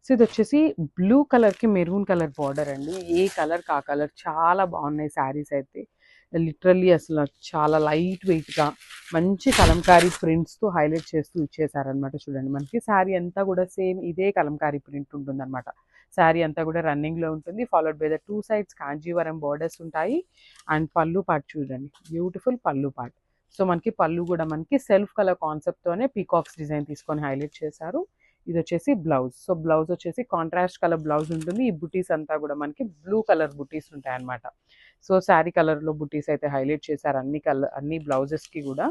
So ఇది వచ్చేసి blue కలర్కి మెరూన్ కలర్ బార్డర్ అండి. ఏ కలర్ కా కలర్ చాలా బాగున్నాయి శారీస్ అయితే. లిటరల్లీ అసలు చాలా లైట్ వెయిట్గా మంచి కలంకారీ ప్రింట్స్తో హైలైట్ చేస్తూ ఇచ్చేసారనమాట. చూడండి మనకి శారీ అంతా కూడా సేమ్ ఇదే కలంకారీ ప్రింట్ ఉంటుందన్నమాట. శారీ అంతా కూడా రన్నింగ్లో ఉంటుంది. Followed by the 2 sides Kanjeevaram borders ఉంటాయి. అండ్ పళ్ళు పార్ట్ చూడండి, బ్యూటిఫుల్ పళ్ళు పార్ట్. సో మనకి పళ్ళు కూడా మనకి సెల్ఫ్ కలర్ కాన్సెప్ట్తోనే పీకాక్స్ డిజైన్ తీసుకొని హైలైట్ చేశారు. ఇది వచ్చేసి బ్లౌజ్. సో బ్లౌజ్ వచ్చేసి కాంట్రాస్ట్ కలర్ బ్లౌజ్ ఉంటుంది. ఈ బుటీస్ అంతా కూడా మనకి బ్లూ కలర్ బుటీస్ ఉంటాయి అన్నమాట. సో శారీ కలర్లో బుటీస్ అయితే హైలైట్ చేశారు అన్ని బ్లౌజెస్కి కూడా.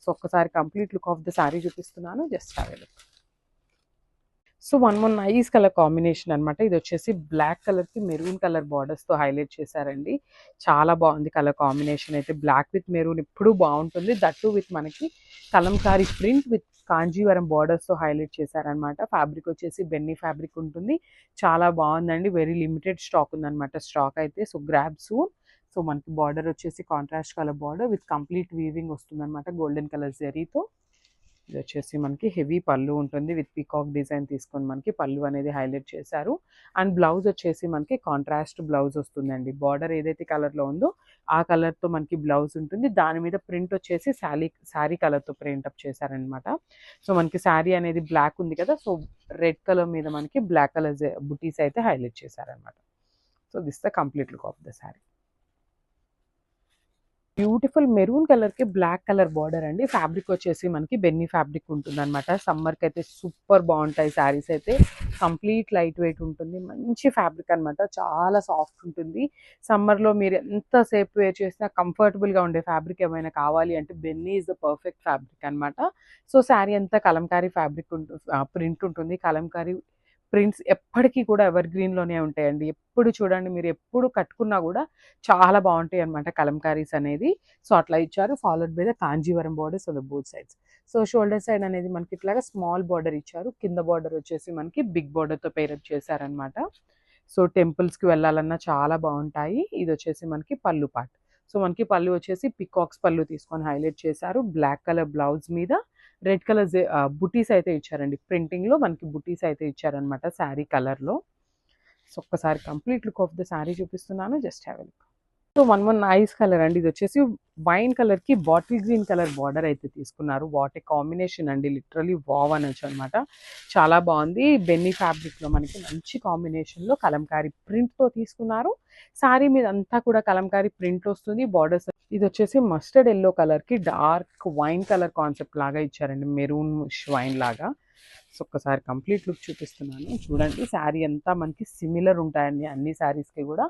సో ఒక్కసారి complete look of the sari చూపిస్తున్నాను, just have a look. So one more nice colour combination అనమాట. ఇది వచ్చేసి బ్లాక్ కలర్కి మెరూన్ కలర్ బార్డర్స్తో హైలైట్ చేశారండి. చాలా బాగుంది కలర్ కాంబినేషన్ అయితే. బ్లాక్ విత్ మెరూన్ ఎప్పుడూ బాగుంటుంది. దట్టు విత్ మనకి కలంకారీ ప్రింట్ విత్ కాంజీవరం బార్డర్స్తో హైలైట్ చేశారనమాట. ఫ్యాబ్రిక్ వచ్చేసి బెన్నీ ఫ్యాబ్రిక్ ఉంటుంది. చాలా బాగుందండి. వెరీ లిమిటెడ్ స్టాక్ ఉందన్నమాట. స్టాక్ అయితే సో గ్రాబ్ సూన్. సో మనకి బార్డర్ వచ్చేసి contrast colour border with complete weaving వస్తుందన్నమాట గోల్డెన్ కలర్ జరీతో. ఇది వచ్చేసి మనకి హెవీ పళ్ళు ఉంటుంది విత్ పీకాక్ డిజైన్ తీసుకొని మనకి పళ్ళు అనేది హైలైట్ చేశారు. అండ్ బ్లౌజ్ వచ్చేసి మనకి కాంట్రాస్ట్ బ్లౌజ్ వస్తుందండి. బార్డర్ ఏదైతే కలర్లో ఉందో ఆ కలర్తో మనకి బ్లౌజ్ ఉంటుంది. దాని మీద ప్రింట్ వచ్చేసి శారీ కలర్తో ప్రింట్ అప్ చేశారనమాట. సో మనకి శారీ అనేది బ్లాక్ ఉంది కదా, సో రెడ్ కలర్ మీద మనకి బ్లాక్ కలర్ బుటీస్ అయితే హైలైట్ చేశారనమాట. So this the complete look of the sari. Beautiful maroon కలర్కి బ్లాక్ కలర్ బార్డర్ అండి. ఫ్యాబ్రిక్ వచ్చేసి మనకి బెన్నీ ఫ్యాబ్రిక్ ఉంటుంది అనమాట. సమ్మర్కి అయితే సూపర్ బాగుంటాయి శారీస్ అయితే. కంప్లీట్ లైట్ వెయిట్ ఉంటుంది. మంచి ఫ్యాబ్రిక్ అనమాట. చాలా సాఫ్ట్ ఉంటుంది. సమ్మర్లో మీరు ఎంతసేపు వేర్ చేసినా కంఫర్టబుల్గా ఉండే ఫ్యాబ్రిక్ ఏమైనా కావాలి అంటే బెన్నీ ఈజ్ ద పర్ఫెక్ట్ ఫ్యాబ్రిక్ అనమాట. సో శారీ అంతా కలంకారీ ఫ్యాబ్రిక్ ప్రింట్ ఉంటుంది. కలంకారీ ప్రింట్స్ ఎప్పటికీ కూడా ఎవర్ గ్రీన్లోనే ఉంటాయండి. ఎప్పుడు చూడండి, మీరు ఎప్పుడు కట్టుకున్నా కూడా చాలా బాగుంటాయి అనమాట కలంకారీస్ అనేది. సో అట్లా ఇచ్చారు. Followed by the Kanjeevaram borders on the both sides. So shoulder side అనేది మనకి ఇట్లాగా స్మాల్ బార్డర్ ఇచ్చారు. కింద బార్డర్ వచ్చేసి మనకి బిగ్ బార్డర్తో పేరప్ చేశారనమాట. సో టెంపుల్స్కి వెళ్ళాలన్నా చాలా బాగుంటాయి. ఇది వచ్చేసి మనకి పళ్ళు పార్ట్. సో మనకి పళ్ళు వచ్చేసి పికాక్స్ పళ్ళు తీసుకొని హైలైట్ చేశారు. బ్లాక్ కలర్ బ్లౌజ్ మీద రెడ్ కలర్ బుటీస్ అయితే ఇచ్చారండి. ప్రింటింగ్లో మనకి బుటీస్ అయితే ఇచ్చారనమాట శారీ కలర్లో. సో ఒక్కసారి complete look of the sari చూపిస్తున్నాను, just have a look. So one nice colour అండి. ఇది వచ్చేసి వైన్ కలర్కి బాటిల్ గ్రీన్ కలర్ బార్డర్ అయితే తీసుకున్నారు. వాట్ ఏ కాంబినేషన్ అండి, లిటరలీ వావ్ అనొచ్చు అనమాట. చాలా బాగుంది. బెన్నీ ఫ్యాబ్రిక్లో మనకి మంచి కాంబినేషన్లో కలంకారీ ప్రింట్తో తీసుకున్నారు. శారీ మీద అంతా కూడా కలంకారీ ప్రింట్ వస్తుంది. బార్డర్స్ ఇది వచ్చేసి మస్టర్డ్ ఎల్లో కలర్కి డార్క్ వైన్ కలర్ కాన్సెప్ట్ లాగా ఇచ్చారండి, మెరూన్ వైన్ లాగా. సో ఒక్కసారి కంప్లీట్ లుక్ చూపిస్తున్నాను చూడండి. శారీ అంతా మనకి సిమిలర్ ఉంటాయండి. అన్ని శారీస్కి కూడా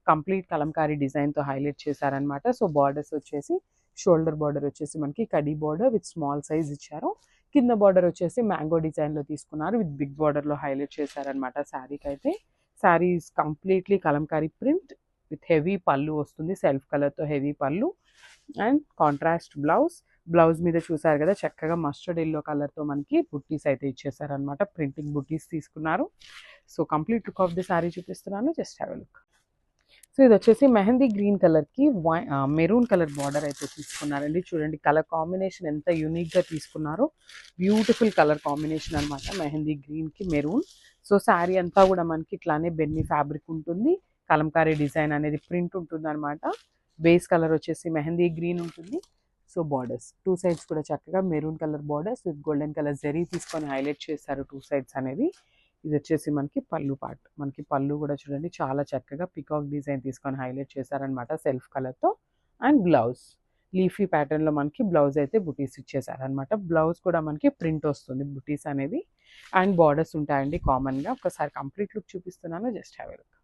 కంప్లీట్ కలంకారీ డిజైన్తో హైలైట్ చేశారనమాట. సో బార్డర్స్ వచ్చేసి షోల్డర్ బార్డర్ వచ్చేసి మనకి khadi border with small size ఇచ్చారు. కింద బార్డర్ వచ్చేసి మ్యాంగో డిజైన్లో తీసుకున్నారు. విత్ బిగ్ బార్డర్లో హైలైట్ చేశారనమాట శారీకి అయితే. Sari is completely Kalamkari print with heavy పళ్ళు వస్తుంది. సెల్ఫ్ కలర్తో హెవీ పళ్ళు అండ్ కాంట్రాస్ట్ బ్లౌజ్ మీద చూసారు కదా చక్కగా మస్టర్డ్ ఎల్లో కలర్తో మనకి బుట్టీస్ అయితే ఇచ్చేసారనమాట. ప్రింటింగ్ బుట్టీస్ తీసుకున్నారు. So complete look of the sari చూపిస్తున్నాను, just have a look. So ఇది వచ్చేసి మెహందీ గ్రీన్ కలర్కి మెరూన్ కలర్ బార్డర్ అయితే తీసుకున్నారండి. చూడండి కలర్ కాంబినేషన్ ఎంత యూనిక్గా తీసుకున్నారో. బ్యూటిఫుల్ కలర్ కాంబినేషన్ అనమాట, మెహందీ గ్రీన్కి మెరూన్. సో శారీ అంతా కూడా మనకి ఇట్లానే బెన్నీ ఫ్యాబ్రిక్ ఉంటుంది. కలంకారీ డిజైన్ అనేది ప్రింట్ ఉంటుంది అనమాట. బేస్ కలర్ వచ్చేసి మెహందీ గ్రీన్ ఉంటుంది. సో బార్డర్స్ 2 సైడ్స్ కూడా చక్కగా maroon colour borders with golden colour zari తీసుకొని హైలైట్ చేశారు 2 సైడ్స్ అనేది. ఇది వచ్చేసి మనకి పళ్ళు పార్ట్. మనకి పళ్ళు కూడా చూడండి చాలా చక్కగా పికాక్ డిజైన్ తీసుకొని హైలైట్ చేశారనమాట సెల్ఫ్ కలర్తో. అండ్ బ్లౌజ్ లీఫీ ప్యాటర్న్లో మనకి బ్లౌజ్ అయితే బుటీస్ ఇచ్చేసారనమాట. బ్లౌజ్ కూడా మనకి ప్రింట్ వస్తుంది బుటీస్ అనేది. అండ్ బార్డర్స్ ఉంటాయండి కామన్గా. ఒకసారి కంప్లీట్ లుక్ చూపిస్తున్నాను, జస్ట్ హ్యావ్ ఎ లుక్.